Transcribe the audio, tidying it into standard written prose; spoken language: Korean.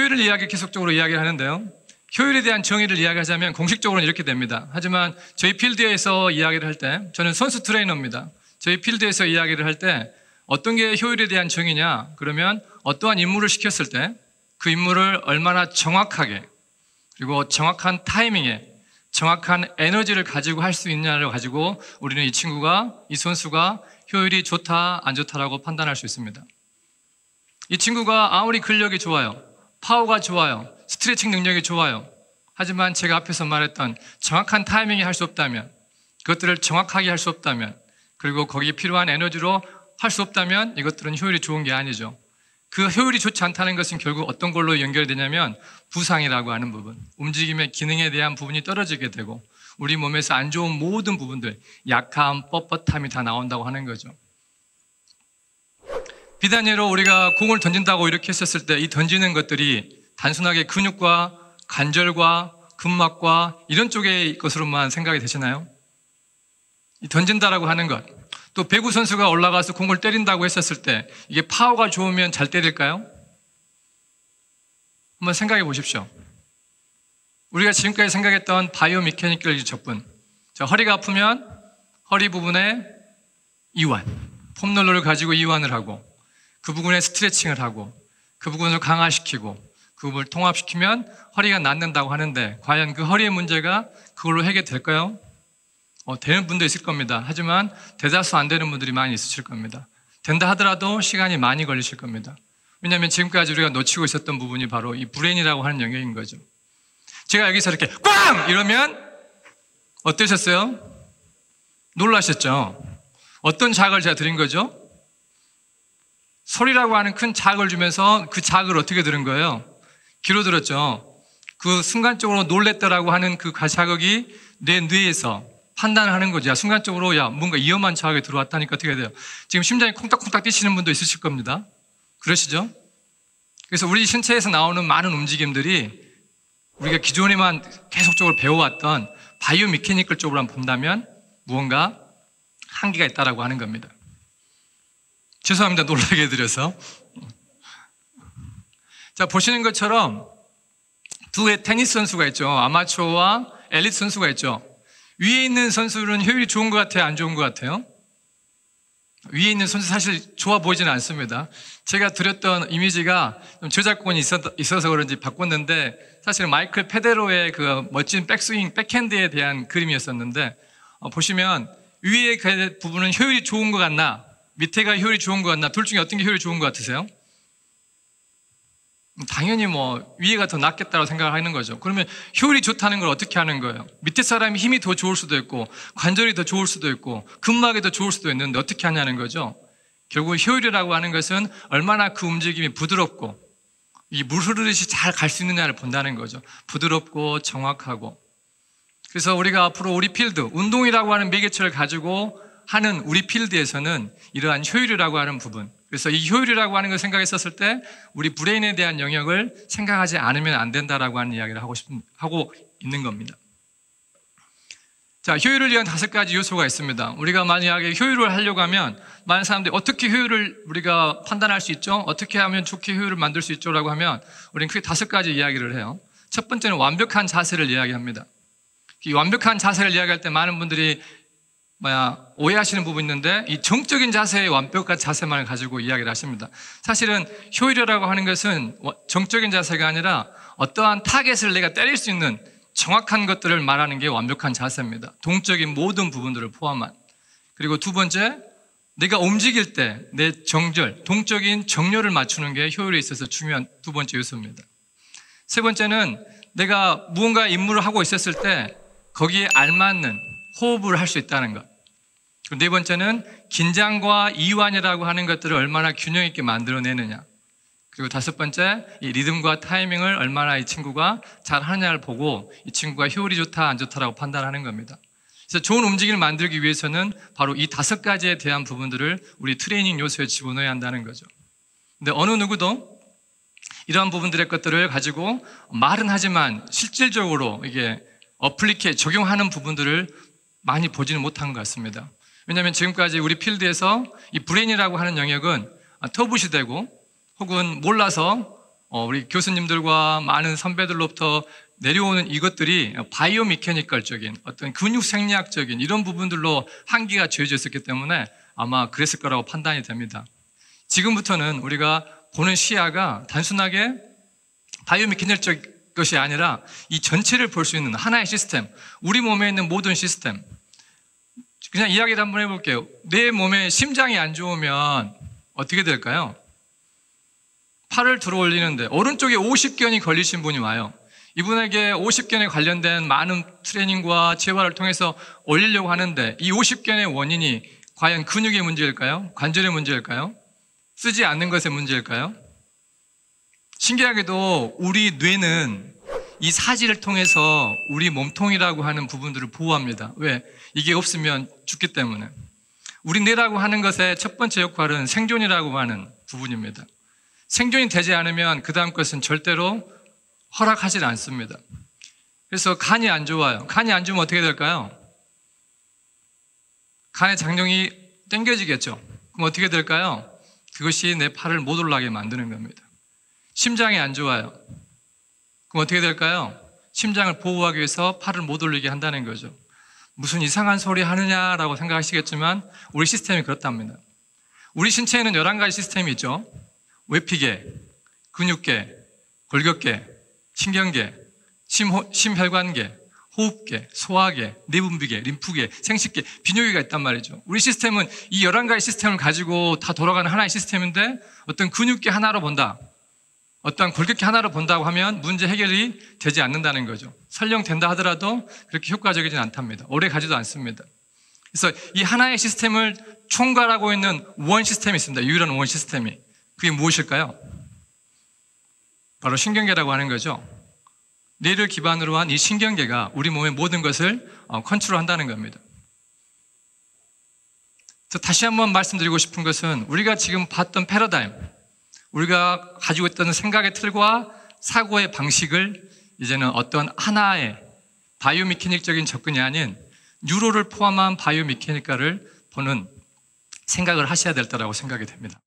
효율을 계속적으로 이야기를 하는데요. 효율에 대한 정의를 이야기하자면 공식적으로는 이렇게 됩니다. 하지만 저희 필드에서 이야기를 할 때, 저는 선수 트레이너입니다. 저희 필드에서 이야기를 할 때 어떤 게 효율에 대한 정의냐? 그러면 어떠한 임무를 시켰을 때 그 임무를 얼마나 정확하게 그리고 정확한 타이밍에 정확한 에너지를 가지고 할 수 있냐를 가지고 우리는 이 선수가 효율이 좋다, 안 좋다라고 판단할 수 있습니다. 이 친구가 아무리 근력이 좋아요, 파워가 좋아요, 스트레칭 능력이 좋아요. 하지만 제가 앞에서 말했던 정확한 타이밍에 할 수 없다면, 그것들을 정확하게 할 수 없다면, 그리고 거기에 필요한 에너지로 할 수 없다면 이것들은 효율이 좋은 게 아니죠. 그 효율이 좋지 않다는 것은 결국 어떤 걸로 연결이 되냐면 부상이라고 하는 부분, 움직임의 기능에 대한 부분이 떨어지게 되고 우리 몸에서 안 좋은 모든 부분들, 약함, 뻣뻣함이 다 나온다고 하는 거죠. 비단 예로 우리가 공을 던진다고 이렇게 했었을 때 이 던지는 것들이 단순하게 근육과 관절과 근막과 이런 쪽의 것으로만 생각이 되시나요? 이 던진다라고 하는 것, 또 배구 선수가 올라가서 공을 때린다고 했었을 때 이게 파워가 좋으면 잘 때릴까요? 한번 생각해 보십시오. 우리가 지금까지 생각했던 바이오 메카니컬 접근, 허리가 아프면 허리 부분에 이완, 폼롤러를 가지고 이완을 하고 그 부분에 스트레칭을 하고 그 부분을 강화시키고 그 부분을 통합시키면 허리가 낫는다고 하는데 과연 그 허리의 문제가 그걸로 해결될까요? 되는 분도 있을 겁니다. 하지만 대다수 안 되는 분들이 많이 있으실 겁니다. 된다 하더라도 시간이 많이 걸리실 겁니다. 왜냐하면 지금까지 우리가 놓치고 있었던 부분이 바로 이 브레인이라고 하는 영역인 거죠. 제가 여기서 이렇게 꽝! 이러면 어떠셨어요? 놀라셨죠? 어떤 자극을 제가 드린 거죠? 소리라고 하는 큰 자극을 주면서 그 자극을 어떻게 들은 거예요? 귀로 들었죠. 그 순간적으로 놀랬다라고 하는 그 자극이 내 뇌에서 판단을 하는 거죠. 야, 순간적으로 뭔가 위험한 자극이 들어왔다니까 어떻게 돼요? 지금 심장이 콩닥콩닥 뛰시는 분도 있으실 겁니다. 그러시죠? 그래서 우리 신체에서 나오는 많은 움직임들이 우리가 기존에만 계속적으로 배워왔던 바이오 메카니컬 쪽으로 본다면 무언가 한계가 있다라고 하는 겁니다. 죄송합니다. 놀라게 해드려서. 자, 보시는 것처럼 두 테니스 선수가 있죠. 아마추어와 엘리트 선수가 있죠. 위에 있는 선수는 효율이 좋은 것 같아요? 안 좋은 것 같아요? 위에 있는 선수 사실 좋아 보이지는 않습니다. 제가 드렸던 이미지가 좀 저작권이 있어서 그런지 바꿨는데 사실은 마이클 페데로의 그 멋진 백스윙, 백핸드에 대한 그림이었었는데 보시면 위에 그 부분은 효율이 좋은 것 같나? 밑에가 효율이 좋은 것 같나? 둘 중에 어떤 게 효율이 좋은 것 같으세요? 당연히 위에가 더 낫겠다고 생각하는 거죠. 그러면 효율이 좋다는 걸 어떻게 하는 거예요? 밑에 사람이 힘이 더 좋을 수도 있고 관절이 더 좋을 수도 있고 근막이 더 좋을 수도 있는데 어떻게 하냐는 거죠. 결국 효율이라고 하는 것은 얼마나 그 움직임이 부드럽고 이 물 흐르듯이 잘 갈 수 있느냐를 본다는 거죠. 부드럽고 정확하고. 그래서 우리가 앞으로 우리 필드, 운동이라고 하는 매개체를 가지고 하는 우리 필드에서는 이러한 효율이라고 하는 부분, 그래서 이 효율이라고 하는 걸 생각했었을 때 우리 브레인에 대한 영역을 생각하지 않으면 안 된다라고 하는 이야기를 하고 있는 겁니다. 자, 효율을 위한 5가지 요소가 있습니다. 우리가 만약에 효율을 하려고 하면 많은 사람들이 어떻게 효율을 우리가 판단할 수 있죠? 어떻게 하면 좋게 효율을 만들 수 있죠? 라고 하면 우리는 크게 5가지 이야기를 해요. 첫 번째는 완벽한 자세를 이야기합니다. 이 완벽한 자세를 이야기할 때 많은 분들이 오해하시는 부분이 있는데 이 정적인 자세의 완벽한 자세만을 가지고 이야기를 하십니다. 사실은 효율이라고 하는 것은 정적인 자세가 아니라 어떠한 타겟을 내가 때릴 수 있는 정확한 것들을 말하는 게 완벽한 자세입니다. 동적인 모든 부분들을 포함한. 그리고 두 번째, 내가 움직일 때 내 정절, 동적인 정렬을 맞추는 게 효율에 있어서 중요한 두 번째 요소입니다. 세 번째는 내가 무언가 임무를 하고 있었을 때 거기에 알맞는 호흡을 할 수 있다는 것. 그리고 네 번째는 긴장과 이완이라고 하는 것들을 얼마나 균형 있게 만들어내느냐. 그리고 5번째, 이 리듬과 타이밍을 얼마나 이 친구가 잘 하느냐를 보고 이 친구가 효율이 좋다 안 좋다라고 판단하는 겁니다. 그래서 좋은 움직임을 만들기 위해서는 바로 이 5가지에 대한 부분들을 우리 트레이닝 요소에 집어넣어야 한다는 거죠. 근데 어느 누구도 이러한 부분들의 것들을 가지고 말은 하지만 실질적으로 이게 적용하는 부분들을 많이 보지는 못한 것 같습니다. 왜냐하면 지금까지 우리 필드에서 이 브레인이라고 하는 영역은 터부시되고 혹은 몰라서 우리 교수님들과 많은 선배들로부터 내려오는 이것들이 바이오 미케니컬적인 어떤 근육 생리학적인 이런 부분들로 한계가 지어져 있었기 때문에 아마 그랬을 거라고 판단이 됩니다. 지금부터는 우리가 보는 시야가 단순하게 바이오 미케니컬적 것이 아니라 이 전체를 볼 수 있는 하나의 시스템, 우리 몸에 있는 모든 시스템. 그냥 이야기를 한번 해볼게요. 내 몸에 심장이 안 좋으면 어떻게 될까요? 팔을 들어 올리는데 오른쪽에 50견이 걸리신 분이 와요. 이분에게 50견에 관련된 많은 트레이닝과 재활을 통해서 올리려고 하는데 이 50견의 원인이 과연 근육의 문제일까요? 관절의 문제일까요? 쓰지 않는 것의 문제일까요? 신기하게도 우리 뇌는 이 사지를 통해서 우리 몸통이라고 하는 부분들을 보호합니다. 왜? 이게 없으면 죽기 때문에. 우리 뇌라고 하는 것의 첫 번째 역할은 생존이라고 하는 부분입니다. 생존이 되지 않으면 그 다음 것은 절대로 허락하지 않습니다. 그래서 간이 안 좋아요. 간이 안 좋으면 어떻게 될까요? 간의 장령이 땡겨지겠죠. 그럼 어떻게 될까요? 그것이 내 팔을 못 올라가게 만드는 겁니다. 심장이 안 좋아요. 그럼 어떻게 될까요? 심장을 보호하기 위해서 팔을 못 올리게 한다는 거죠. 무슨 이상한 소리 하느냐라고 생각하시겠지만 우리 시스템이 그렇답니다. 우리 신체에는 11가지 시스템이 있죠. 외피계, 근육계, 골격계, 신경계, 심혈관계, 호흡계, 소화계, 내분비계, 림프계, 생식계, 비뇨기가 있단 말이죠. 우리 시스템은 이 11가지 시스템을 가지고 다 돌아가는 하나의 시스템인데 어떤 근육계 하나로 본다, 어떤 골격계 하나로 본다고 하면 문제 해결이 되지 않는다는 거죠. 설령 된다 하더라도 그렇게 효과적이진 않답니다. 오래 가지도 않습니다. 그래서 이 하나의 시스템을 총괄하고 있는 원 시스템이 있습니다. 유일한 원 시스템이. 그게 무엇일까요? 바로 신경계라고 하는 거죠. 뇌를 기반으로 한 이 신경계가 우리 몸의 모든 것을 컨트롤한다는 겁니다. 그래서 다시 한번 말씀드리고 싶은 것은 우리가 지금 봤던 패러다임, 우리가 가지고 있던 생각의 틀과 사고의 방식을 이제는 어떤 하나의 바이오미케닉적인 접근이 아닌 뉴로를 포함한 바이오미케니컬을 보는 생각을 하셔야 될 때라고 생각이 됩니다.